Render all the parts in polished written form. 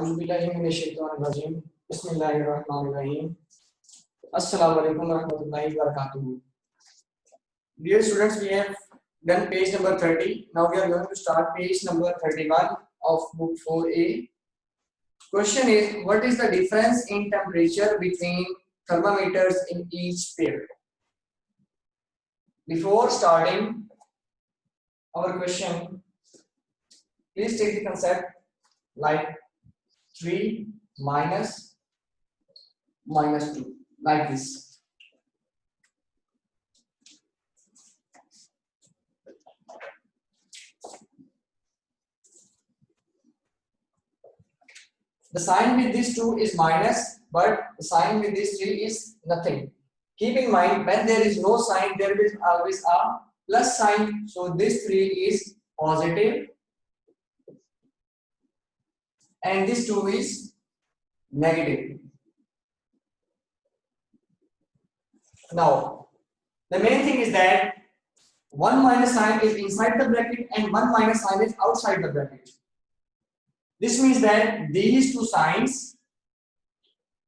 औज़ुबिल्लाहिमिनश्शैतानिर्रजीम बिस्मिल्लाहिर्रहमानिर्रहीम अस्सलामु अलैकुम वरहमतुल्लाहि वबरकातुहू. Dear students, we have done page number 30. Now we are going to start page number 31 of book 4a. Question is, what is the difference in temperature between thermometers in each pair? Before starting our question, please take the concept like 3 minus 2 like this. The sign with this 2 is minus, but the sign with this 3 is nothing. Keep in mind, when there is no sign, there is always a plus sign. So this 3 is positive and this 2 is negative. Now, the main thing is that one minus sign is inside the bracket and one minus sign is outside the bracket. This means that these two signs,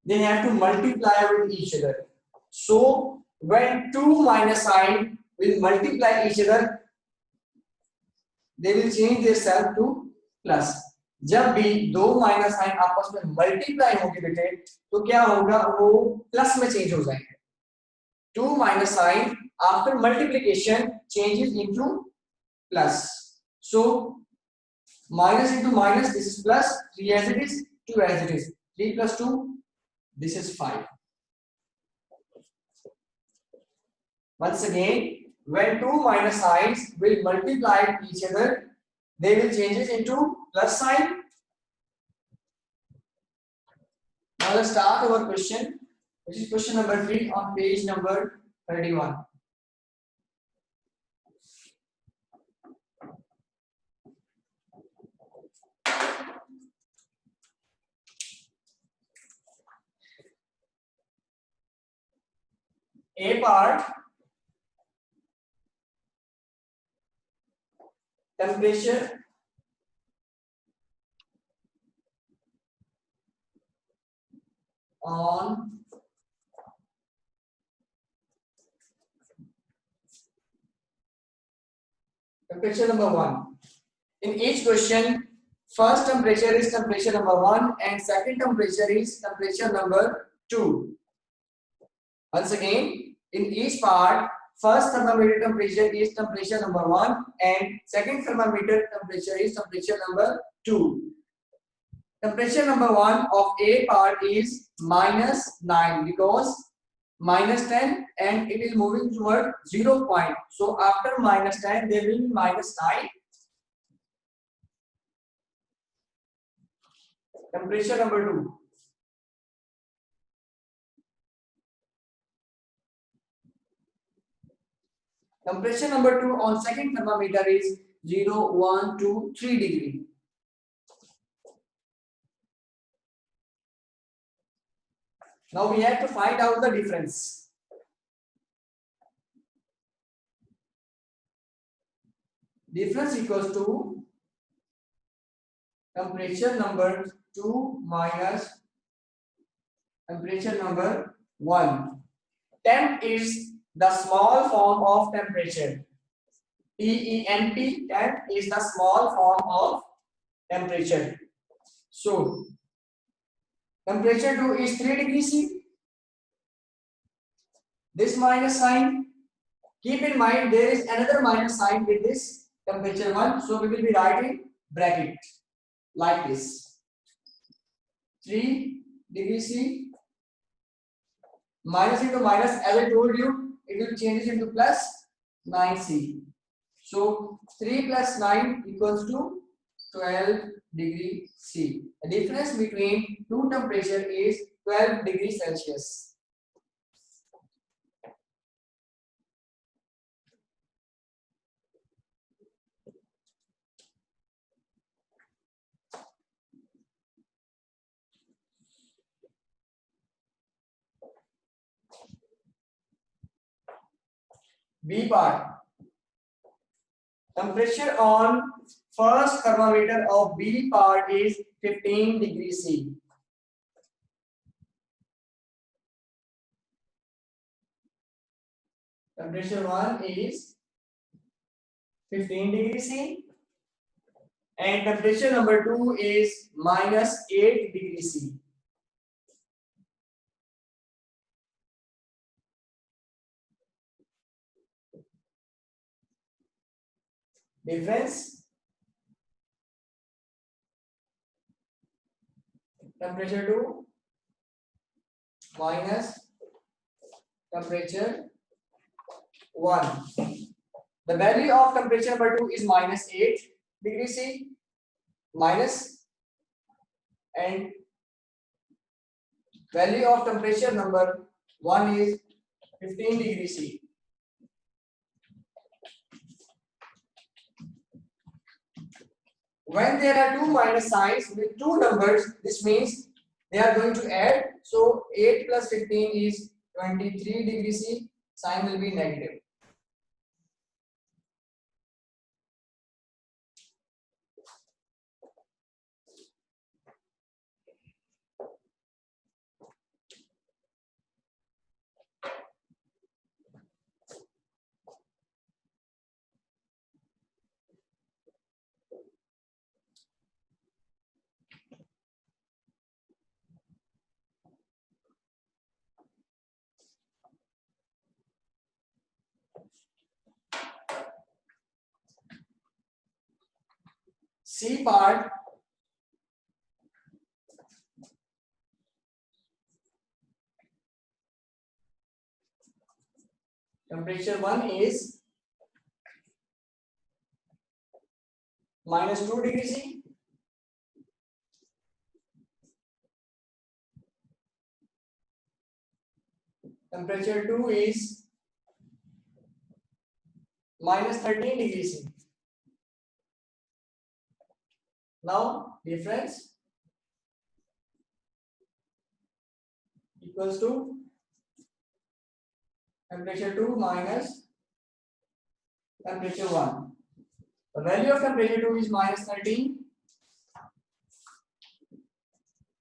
they have to multiply with each other. So when two minus sign will multiply each other, they will change their self to plus. जब भी दो minus sign आपस में multiply होंगे बेटे, तो क्या होगा, वो प्लस में चेंज हो जाएंगे. Two minus sign after multiplication changes into plus. So minus into minus, this is plus, 3 as it is, 2 as it is. 3 plus 2, this is 5. Once again, when two minus signs will multiply each other, they will change it into plus sign. Now let's start our question, which is question number 3 on page number 31. A part, temperature on temperature number 1. In each question, first temperature is temperature number 1 and second temperature is temperature number 2. Once again, in each part, first thermometer temperature is temperature number 1 and second thermometer temperature is temperature number 2. Temperature number 1 of A part is minus 9 because minus 10 and it is moving toward 0 point. So after minus 10 there will be minus 9. Temperature number 2. Temperature number 2 on second thermometer is 0, 1, 2, 3 degree. Now we have to find out the difference. Difference equals to temperature number 2 minus temperature number 1. Temp is the small form of temperature. TEMP, temp is the small form of temperature. So temperature 2 is 3 degrees C. This minus sign, keep in mind there is another minus sign with this temperature 1. So we will be writing bracket like this. 3 degrees C. Minus into minus, as I told you, it will change into plus 9C. So 3 plus 9 equals to 12 degrees C. The difference between two temperature is 12 degrees Celsius. B part, temperature on first thermometer of B part is 15 degrees C. Temperature 1 is 15 degrees C and temperature number 2 is minus 8 degrees C. Difference, temperature 2 minus temperature 1. The value of temperature number 2 is minus 8 degrees C minus, and value of temperature number 1 is 15 degrees C. When there are two minus signs with two numbers, this means they are going to add. So 8 plus 15 is 23 degrees C. Sign will be negative. C part, temperature 1 is minus 2 degrees C. Temperature 2 is minus 13 degrees C. Now difference equals to temperature 2 minus temperature 1. The value of temperature 2 is minus 13.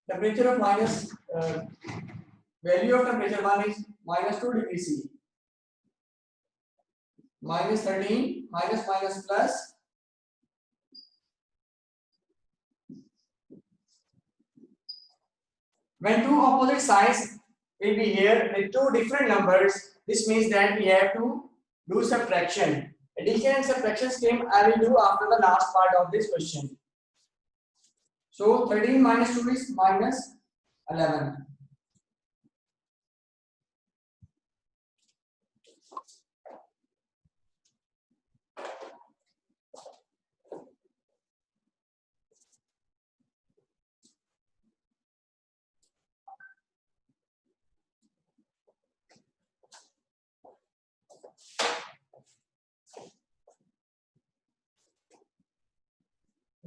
Temperature of value of temperature 1 is minus 2 degrees C. Minus 13 minus minus plus. When two opposite signs will be here with two different numbers, this means that we have to do subtraction. Addition and subtraction scheme I will do after the last part of this question. So 13 minus 2 is minus 11.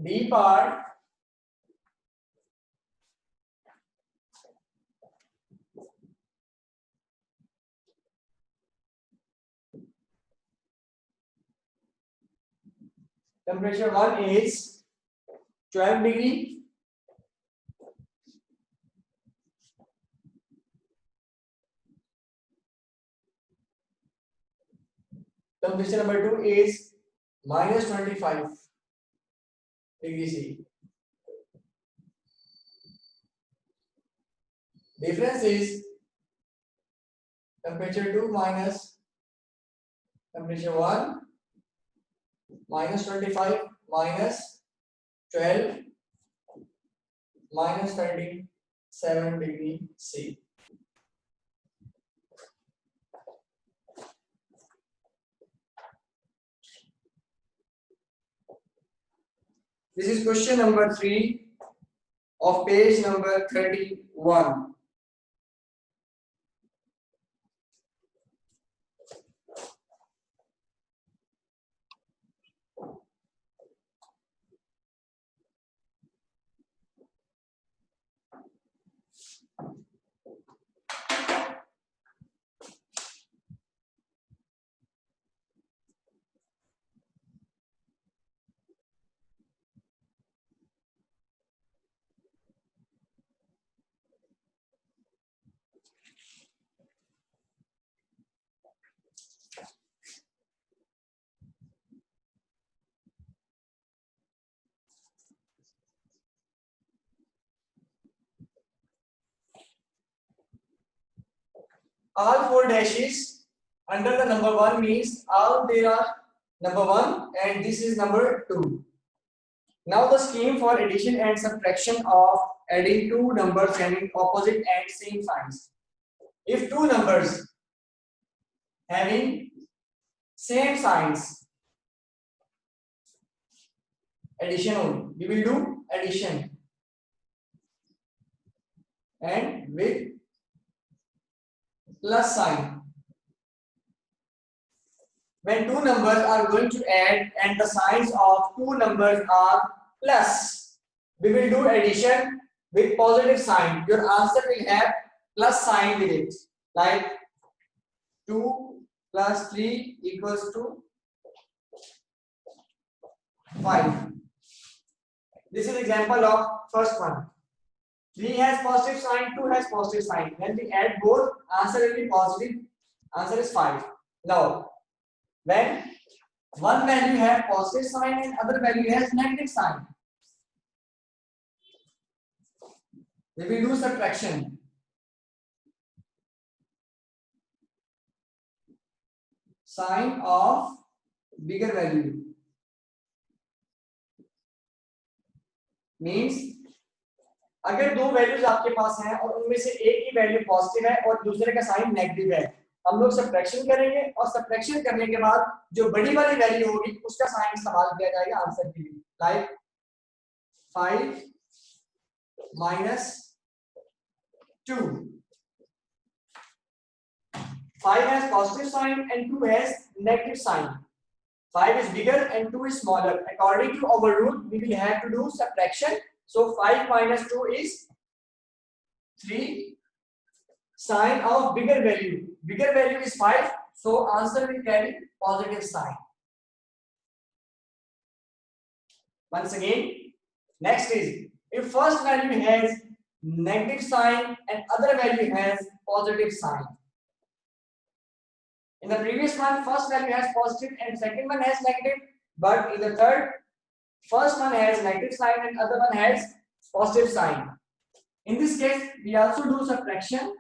B part, temperature 1 is 12 degree. Temperature number 2 is minus 25 degrees C. Difference is temperature 2 minus temperature 1 minus 25 minus 12 minus 37 degree C. This is question number 3 of page number 31. all four dashes under the number 1 means all there are number 1 and this is number 2. Now the scheme for addition and subtraction of adding two numbers having opposite and same signs. If two numbers having same signs, addition only. We will do addition and with plus sign. When two numbers are going to add and the signs of two numbers are plus, we will do addition with positive sign. Your answer will have plus sign with it, like 2 plus 3 equals to 5. This is example of first one. 3 has positive sign, 2 has positive sign. When we add both, answer will be positive. Answer is 5. Now, when one value has positive sign and other value has negative sign, we will do subtraction. Sign of bigger value means अगर दो values आपके पास हैं और उनमें से एक की value positive है और दूसरे का साइन नेगेटिव है, हम लोग सबट्रैक्शन करेंगे और सबट्रैक्शन करने के बाद जो बड़ी वाली वैल्यू होगी उसका साइन इस्तेमाल किया जाएगा आंसर के लिए, like 5 minus 2. 5 has positive sign and 2 has negative sign. 5 is bigger and 2 is smaller. According to our rule, we will have to do subtraction. So 5 minus 2 is 3. Sign of bigger value. Bigger value is 5. So answer will carry positive sign. Once again, next is if first value has negative sign and other value has positive sign. In the previous one, first value has positive and second one has negative. But in the third, first one has negative sign and other one has positive sign. In this case, we also do subtraction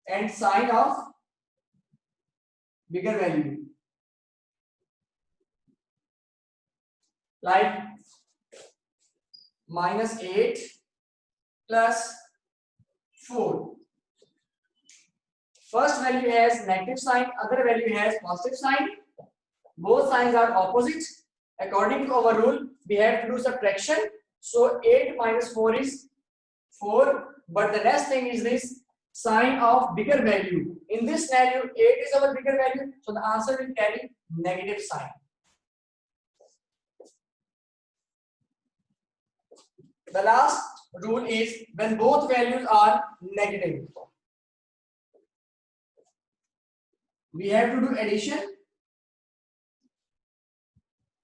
and sign of bigger value. Like minus 8 plus 4. First value has negative sign, other value has positive sign. Both signs are opposite. According to our rule, we have to do subtraction. So 8 minus 4 is 4. But the next thing is this sign of bigger value. In this value, 8 is our bigger value. So the answer will carry negative sign. The last rule is when both values are negative, we have to do addition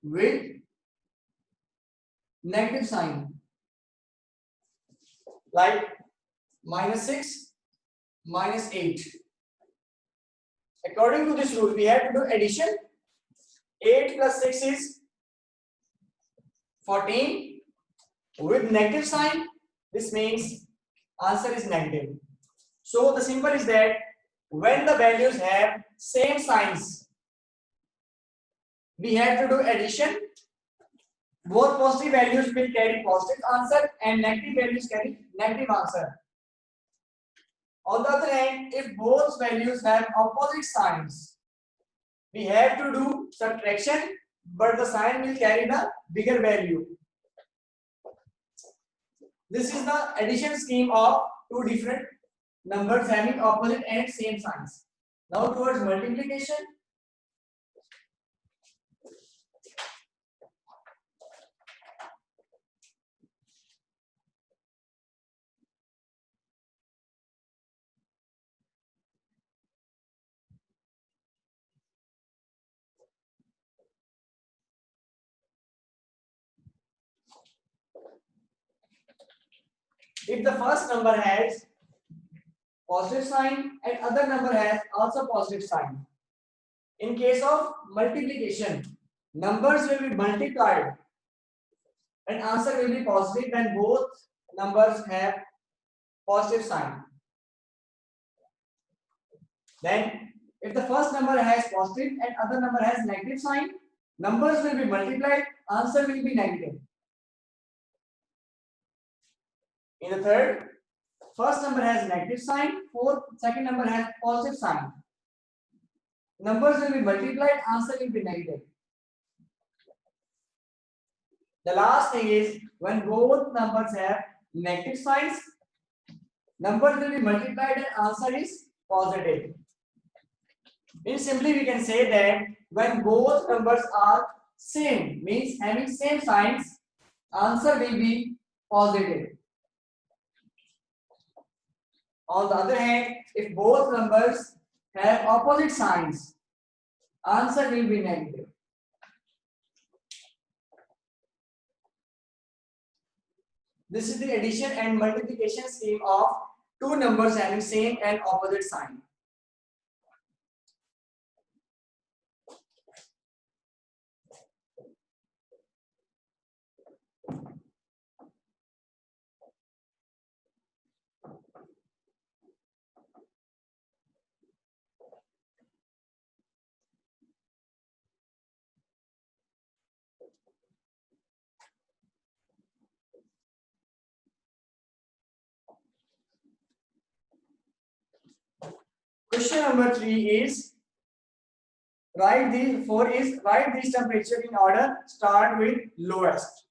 with negative sign, like minus 6 minus 8. According to this rule, we have to do addition. 8 plus 6 is 14 with negative sign. This means answer is negative. So the symbol is that when the values have same signs, we have to do addition. Both positive values will carry positive answer and negative values carry negative answer. On the other hand, if both values have opposite signs, we have to do subtraction, but the sign will carry the bigger value. This is the addition scheme of two different numbers having opposite and same signs. Now towards multiplication. If the first number has positive sign and other number has also positive sign, in case of multiplication, numbers will be multiplied and answer will be positive when both numbers have positive sign. Then if the first number has positive and other number has negative sign, numbers will be multiplied, answer will be negative. In the third, first number has negative sign, second number has positive sign. Numbers will be multiplied, answer will be negative. The last thing is when both numbers have negative signs, numbers will be multiplied and answer is positive. In simply we can say that when both numbers are same, means having same signs, answer will be positive. On the other hand, if both numbers have opposite signs, answer will be negative. This is the addition and multiplication scheme of two numbers having same and opposite sign. Question number 3 is write these temperature in order. Start with lowest.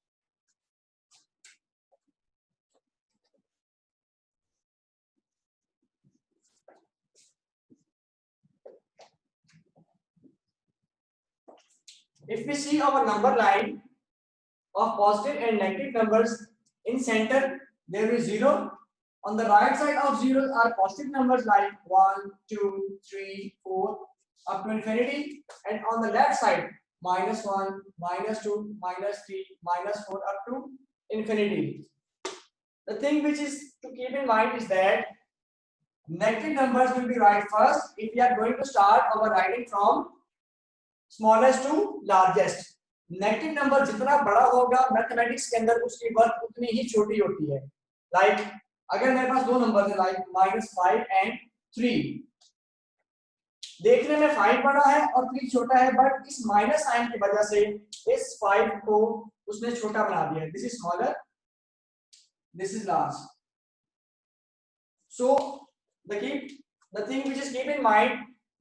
If we see our number line of positive and negative numbers, in center there is 0. On the right side of 0 are positive numbers like 1, 2, 3, 4 up to infinity, and on the left side -1, -2, -3, -4 up to infinity. The thing which is to keep in mind is that negative numbers will be right first if we are going to start our writing from smallest to largest. Negative number जितना बड़ा होगा mathematics के अंदर उसकी worth उतनी ही छोटी होती है. लाइक अगर मेरे पास दो नंबर है लाइक -5 एंड 3, देखने में 5 बड़ा है और 3 छोटा है, बट इस माइनस साइन की वजह से इस 5 को उसने छोटा बना दिया. This is smaller, this is large. So the thing which is keep in mind,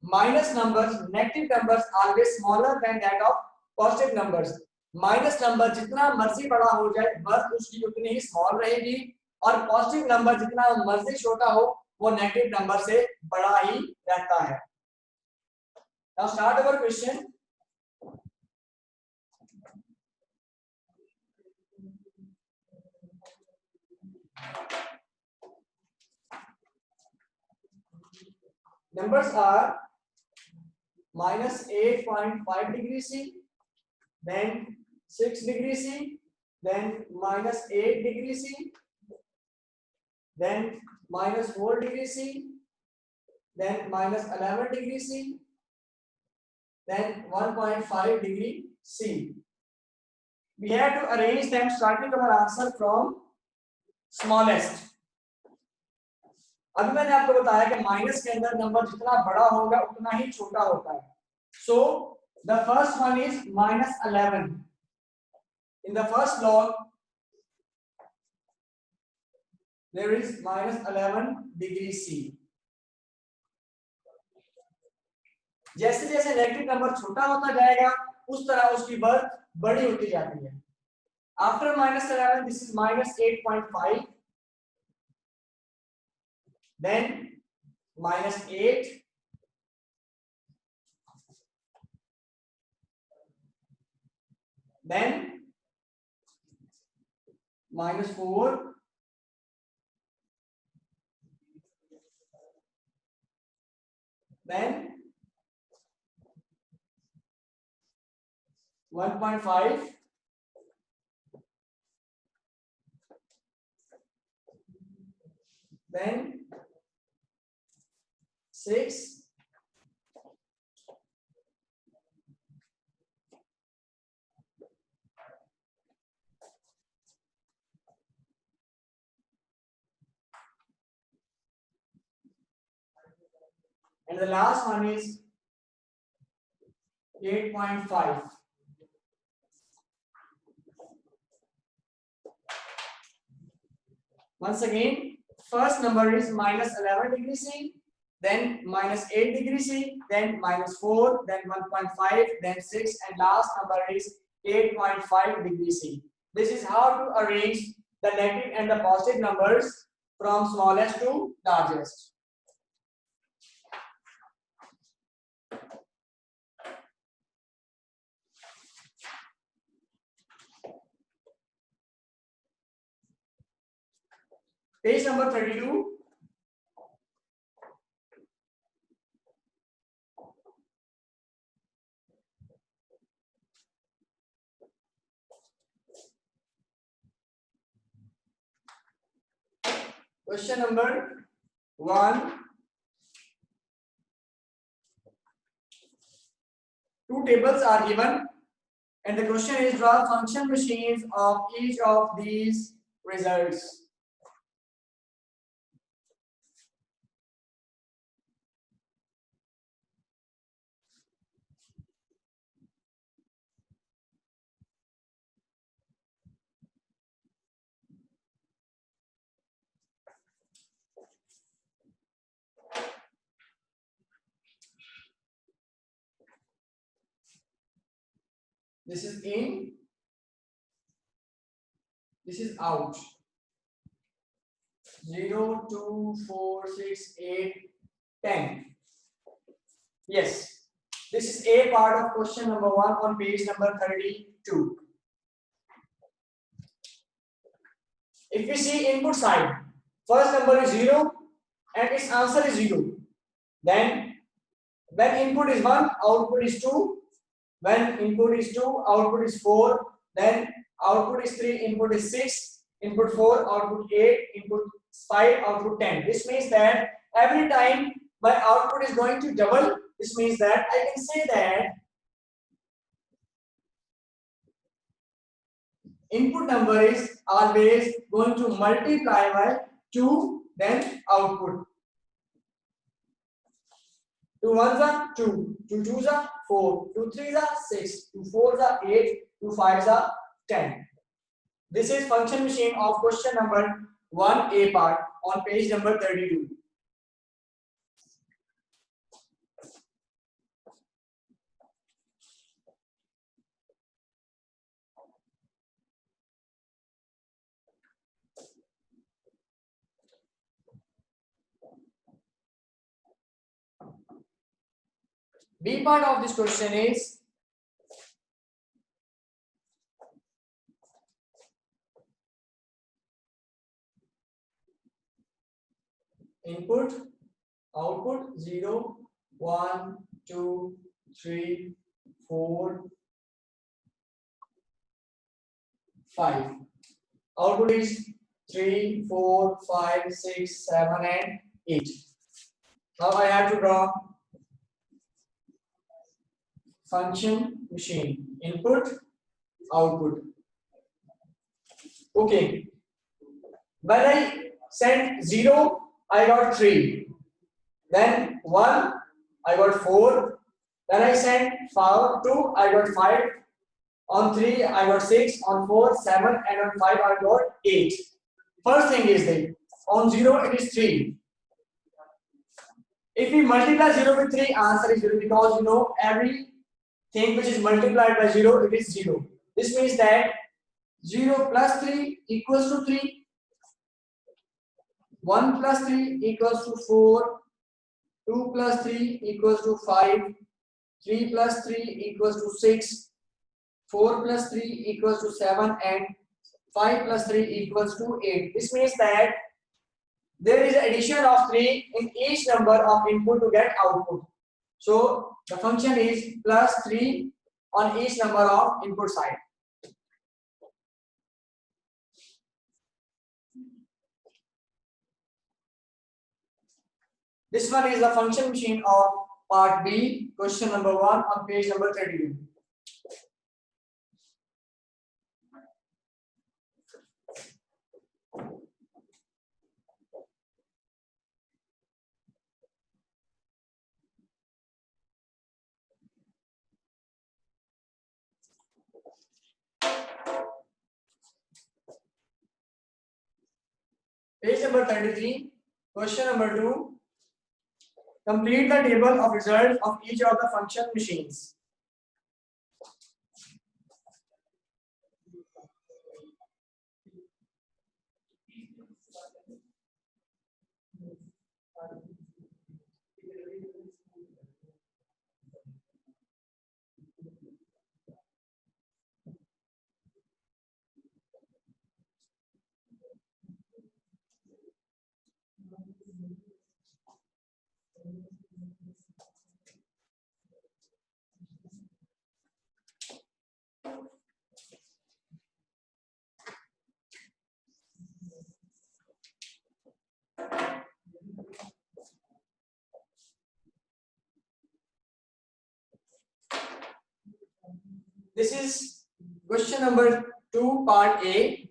minus numbers, negative numbers always smaller than that of positive numbers. Minus number जितना मर्जी बड़ा हो जाए बर्थ उसकी उतनी ही स्मॉल रहेगी, और पॉजिटिव नंबर जितना मर्जी छोटा हो वो नेगेटिव नंबर से बड़ा ही रहता है. Now start our question. Numbers are -8.5 degree C, then 6 degree C, then -8 degree C, then -4 degree C, then -11 degree C, then 1.5 degree C. We have to arrange them starting our answer from smallest. अभी मैंने आपको बताया कि minus के अंदर number जितना बड़ा होगा उतना ही छोटा होता है. So the first one is -11. In the first log there is -11 degree C. जैसे जैसे नेगेटिव नंबर छोटा होता जाएगा उस तरह उसकी वर्थ बड़ी होती जाती है. After -11 this is -8.5, then -8, then -4, then 1.5, then 6, and the last one is 8.5. Once again, first number is minus 11 degrees C, then minus 8 degrees C, then minus 4, then 1.5, then 6, and last number is 8.5 degrees C. This is how to arrange the negative and the positive numbers from smallest to largest. Page number 32. Question number 1. Two tables are given and the question is draw function machines of each of these results. This is in, this is out. 0, 2, 4, 6, 8, 10. Yes, this is A part of question number 1 on page number 32. If we see input side, first number is 0 and its answer is 0. Then when input is 1, output is 2. When input is 2, output is 4. Then output is 3, input is 6. Input 4, output 8. Input 5, output 10. This means that every time my output is going to double. This means that I can say that input number is always going to multiply by 2, then output. 2 1s are 2, 2 2s are 4, 2 3s are 6, 2 4s are 8, 2 5s are 10. This is function machine of question number 1A part on page number 32. B part of this question is input, output 0, 1, 2, 3, 4, 5. Output is 3, 4, 5, 6, 7, and 8. Now I have to draw function machine. Input, output. Okay. When I sent 0, I got 3. Then 1, I got 4. Then I sent 2, I got 5. On 3, I got 6. On 4, 7. And on 5, I got 8. First thing is that on 0, it is 3. If we multiply 0 with 3, answer is 0 because you know everything which is multiplied by 0, it is 0. This means that 0 plus 3 equals to 3. 1 plus 3 equals to 4. 2 plus 3 equals to 5. 3 plus 3 equals to 6. 4 plus 3 equals to 7. And 5 plus 3 equals to 8. This means that there is addition of 3 in each number of input to get output. So the function is plus 3 on each number of input side. This one is the function machine of part B, question number 1 on page number 32. Page number 33, question number 2. Complete the table of results of each of the function machines. This is question number 2, part A.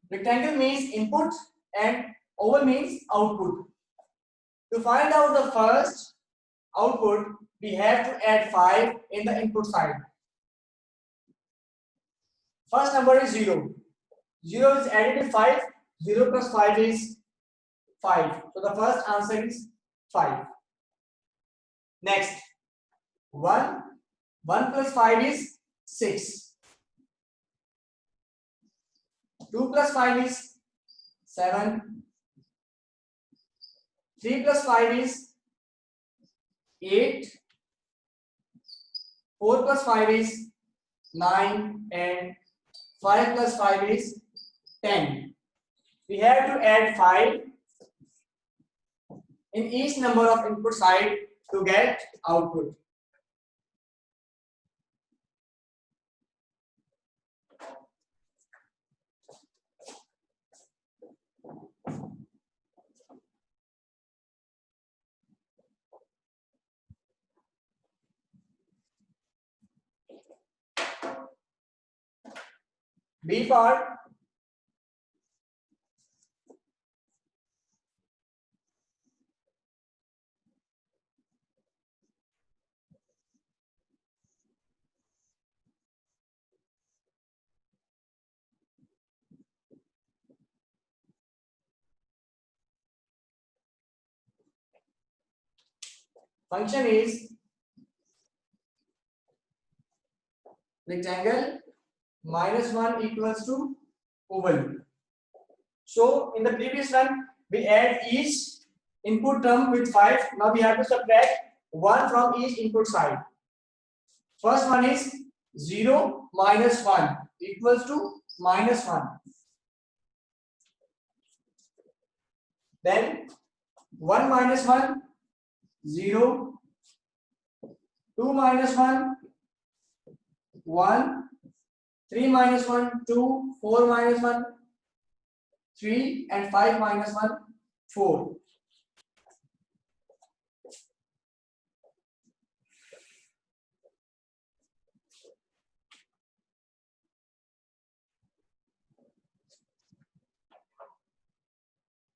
Rectangle means input and oval means output. To find out the first output, we have to add 5 in the input side. First number is 0. 0 is added with 5. 0 plus 5 is 5. So the first answer is 5. Next, 1. 1 plus 5 is 6. 2 plus 5 is 7. 3 plus 5 is 8. 4 plus 5 is 9. And 5 plus 5 is 10. We have to add 5 in each number of input side to get output. B part. Function is rectangle minus 1 equals to oval. So in the previous one, we add each input term with 5. Now we have to subtract 1 from each input side. First one is 0 minus 1 equals to minus 1. Then 1 minus 1, 0. 2 minus 1, 1. 3 minus 1, 2. 4 minus 1, 3. And 5 minus 1, 4.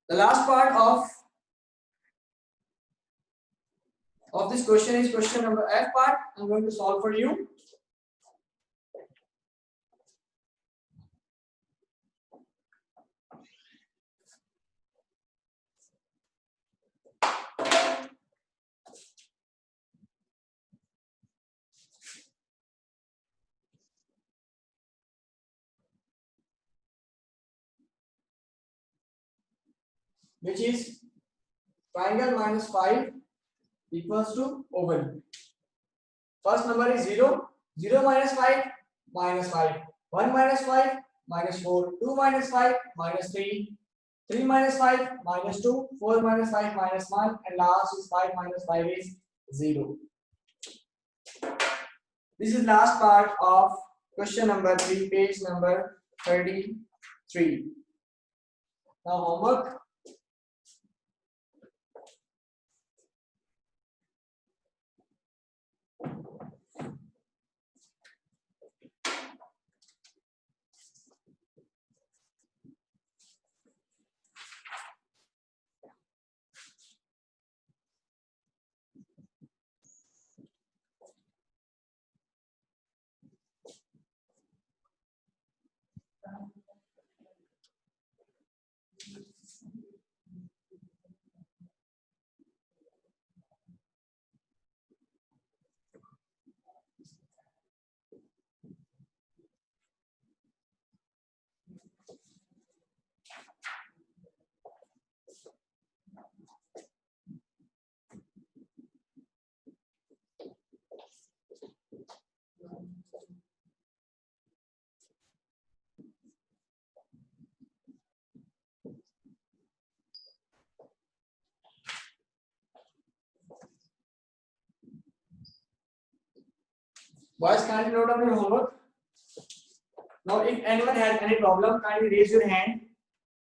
The last part of this question is question number F part. I'm going to solve for you. Which is triangle minus 5 equals to oval. First number is 0. 0 minus 5, minus 5. 1 minus 5, minus 4. 2 minus 5, minus 3. 3 minus 5, minus 2. 4 minus 5, minus 1. And last is 5 minus 5 is 0. This is last part of question number 3, page number 33. Now homework. Boys, kindly note down your homework. Now, if anyone has any problem, kindly raise your hand.